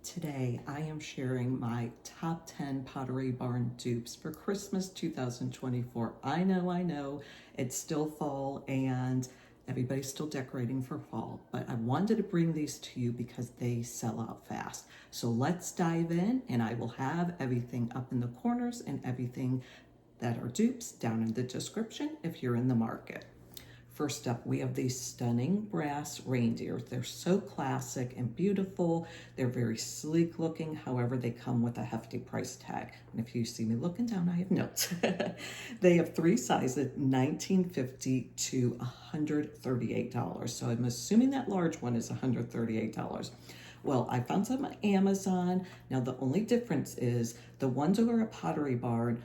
Today I am sharing my top 10 Pottery Barn dupes for Christmas 2024. I know, it's still fall and everybody's still decorating for fall, but I wanted to bring these to you because they sell out fast. So let's dive in, and I will have everything up in the corners and everything that are dupes down in the description if you're in the market. First up, we have these stunning brass reindeers. They're so classic and beautiful. They're very sleek looking. However, they come with a hefty price tag. And if you see me looking down, I have notes. They have three sizes, $19.50 to $138. So I'm assuming that large one is $138. Well, I found some on Amazon. Now, the only difference is the ones over at Pottery Barn,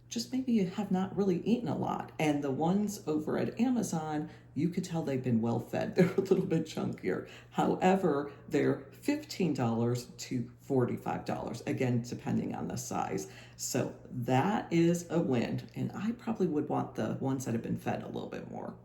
just maybe you have not really eaten a lot. And the ones over at Amazon, you could tell they've been well fed. They're a little bit chunkier. However, they're $15 to $45, again, depending on the size. So that is a win. And I probably would want the ones that have been fed a little bit more.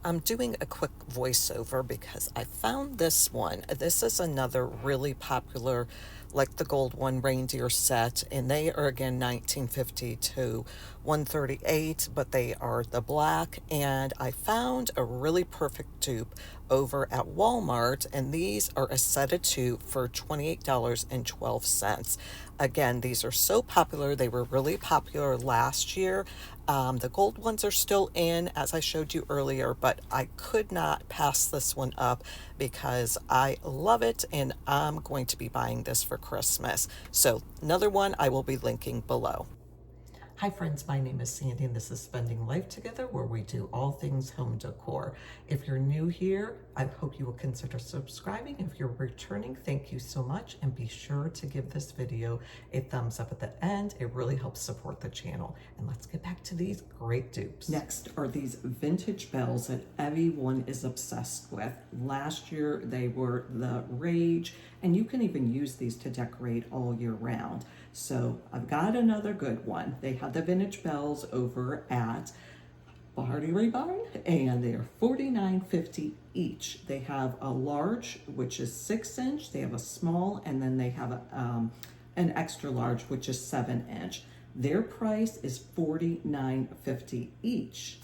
I'm doing a quick voiceover because I found this one. This is another really popular, like the gold one, reindeer set, and they are again $19.50 to $138, but they are the black. And I found a really perfect dupe over at Walmart, and these are a set of two for $28.12. Again, these are so popular. They were really popular last year. The gold ones are still in, as I showed you earlier, but I could not pass this one up because I love it, and I'm going to be buying this for Christmas. So another one I will be linking below. Hi friends, my name is Sandy and this is Spending Life Together, where we do all things home decor. If you're new here, I hope you will consider subscribing. If you're returning, thank you so much, and be sure to give this video a thumbs up at the end. It really helps support the channel. And let's get back to these great dupes. Next are these vintage bells that everyone is obsessed with. Last year they were the rage, and you can even use these to decorate all year round. So I've got another good one. They have the vintage bells over at Pottery Barn, and they are $49.50 each. They have a large, which is 6-inch. They have a small, and then they have an extra large, which is 7-inch. Their price is $49.50 each.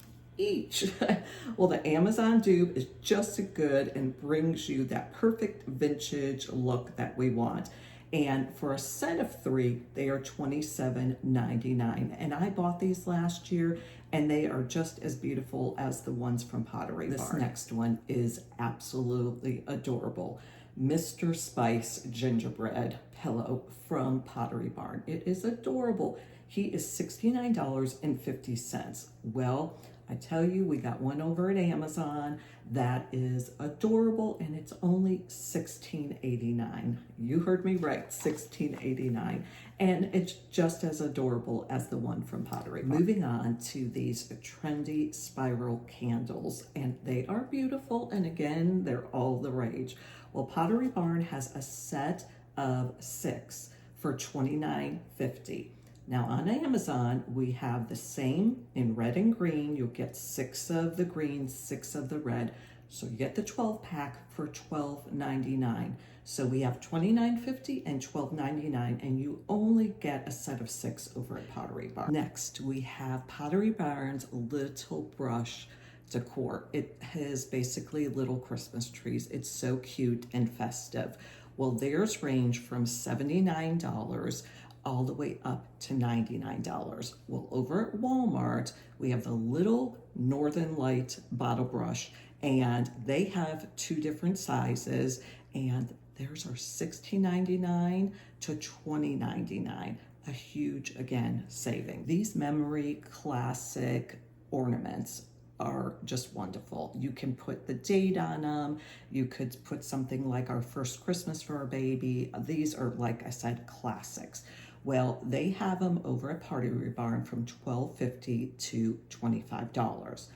Well, the Amazon dupe is just as good and brings you that perfect vintage look that we want. And for a set of three, they are $27.99. And I bought these last year, and they are just as beautiful as the ones from Pottery Barn. This next one is absolutely adorable. Mr. Spice gingerbread pillow from Pottery Barn. It is adorable. He is $69.50. Well, I tell you, we got one over at Amazon that is adorable, and it's only $16.89. You heard me right, $16.89. And it's just as adorable as the one from Pottery Barn. Moving on to these trendy spiral candles, and they are beautiful, and again, they're all the rage. Well, Pottery Barn has a set of 6 for $29.50. Now on Amazon, we have the same in red and green. You'll get 6 of the green, 6 of the red. So you get the 12 pack for $12.99. So we have $29.50 and $12.99, and you only get a set of 6 over at Pottery Barn. Next, we have Pottery Barn's Little Brush Decor. It has basically little Christmas trees. It's so cute and festive. Well, theirs range from $79 all the way up to $99. Well, over at Walmart, we have the little Northern Light bottle brush, and they have 2 different sizes, and theirs are $16.99 to $20.99. A huge, again, saving. These memory classic ornaments are just wonderful. You can put the date on them. You could put something like Our First Christmas for a Baby. These are, like I said, classics. Well, they have them over at Pottery Barn from $12.50 to $25.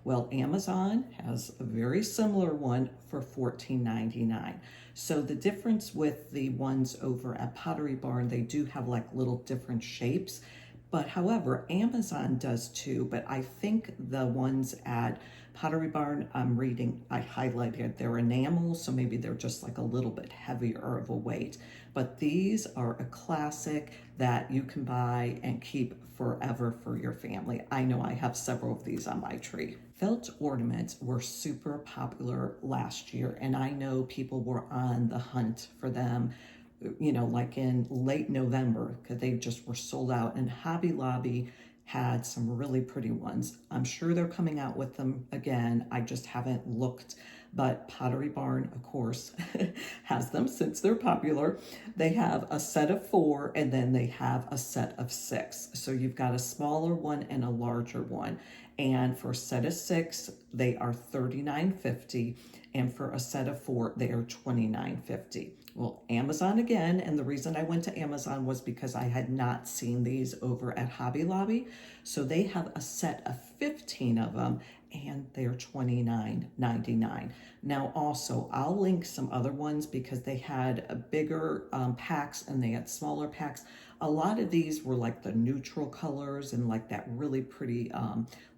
Well, Amazon has a very similar one for $14.99. So the difference with the ones over at Pottery Barn, they do have like little different shapes, But however, Amazon does too, but I think the ones at Pottery Barn, I'm reading, I highlighted, they're enamel, so maybe they're just like a little bit heavier of a weight. But these are a classic that you can buy and keep forever for your family. I know I have several of these on my tree. Felt ornaments were super popular last year, and I know people were on the hunt for them, you know, like in late November, because they just were sold out. And Hobby Lobby had some really pretty ones. I'm sure they're coming out with them again. I just haven't looked, but Pottery Barn, of course, has them since they're popular. They have a set of 4 and then they have a set of 6. So you've got a smaller one and a larger one. And for a set of 6, they are $39.50. And for a set of 4, they are $29.50. Well, Amazon again, and the reason I went to Amazon was because I had not seen these over at Hobby Lobby. So they have a set of 15 of them, and they're $29.99. Now also, I'll link some other ones because they had a bigger packs and they had smaller packs. A lot of these were like the neutral colors and like that really pretty,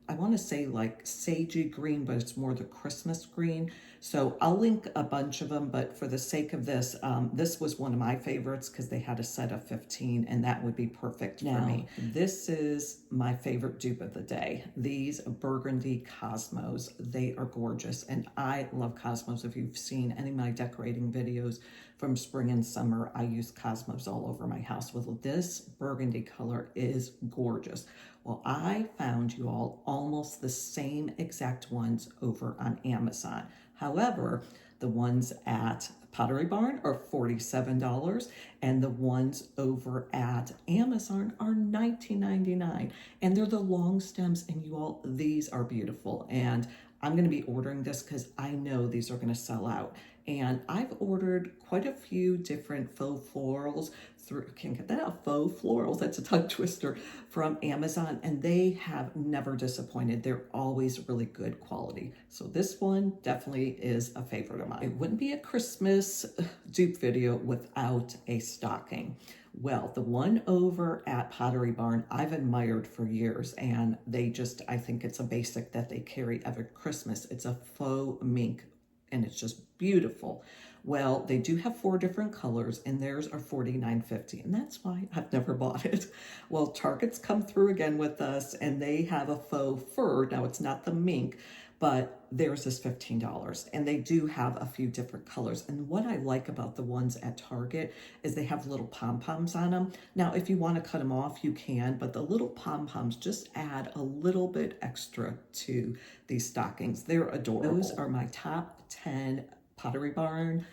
I want to say like sagey green, but it's more the Christmas green. So I'll link a bunch of them, but for the sake of this, this was one of my favorites because they had a set of 15 and that would be perfect for me. This is my favorite dupe of the day. These burgundy cosmos, they are gorgeous. And I love cosmos. If you've seen any of my decorating videos from spring and summer, I use cosmos all over my house. With this burgundy color is gorgeous. Well, I found you all almost the same exact ones over on Amazon. However, the ones at Pottery Barn are $47 and the ones over at Amazon are $19.99. And they're the long stems, and you all, these are beautiful. And I'm going to be ordering this because I know these are going to sell out. And I've ordered quite a few different faux florals through, can't get that out, faux florals, that's a tongue twister, from Amazon, and they have never disappointed. They're always really good quality. So this one definitely is a favorite of mine. It wouldn't be a Christmas dupe video without a stocking. Well, the one over at Pottery Barn, I've admired for years, and they just, I think it's a basic that they carry every Christmas. It's a faux mink, and it's just beautiful. Well, they do have 4 different colors, and theirs are $49.50, and that's why I've never bought it. Well, Target's come through again with us, and they have a faux fur. Now, it's not the mink, but theirs is $15, and they do have a few different colors. And what I like about the ones at Target is they have little pom-poms on them. Now, if you want to cut them off, you can, but the little pom-poms just add a little bit extra to these stockings. They're adorable. Those are my top 10 Pottery Barn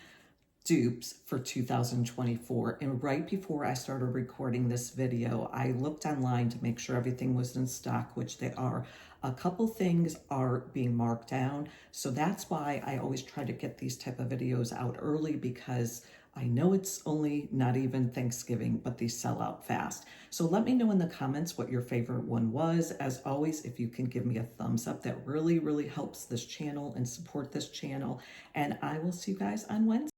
dupes for 2024. And right before I started recording this video, I looked online to make sure everything was in stock, which they are. A couple things are being marked down, so that's why I always try to get these type of videos out early, because I know it's only not even Thanksgiving, but these sell out fast. So let me know in the comments what your favorite one was. As always, if you can give me a thumbs up, that really, really helps this channel and support this channel. And I will see you guys on Wednesday.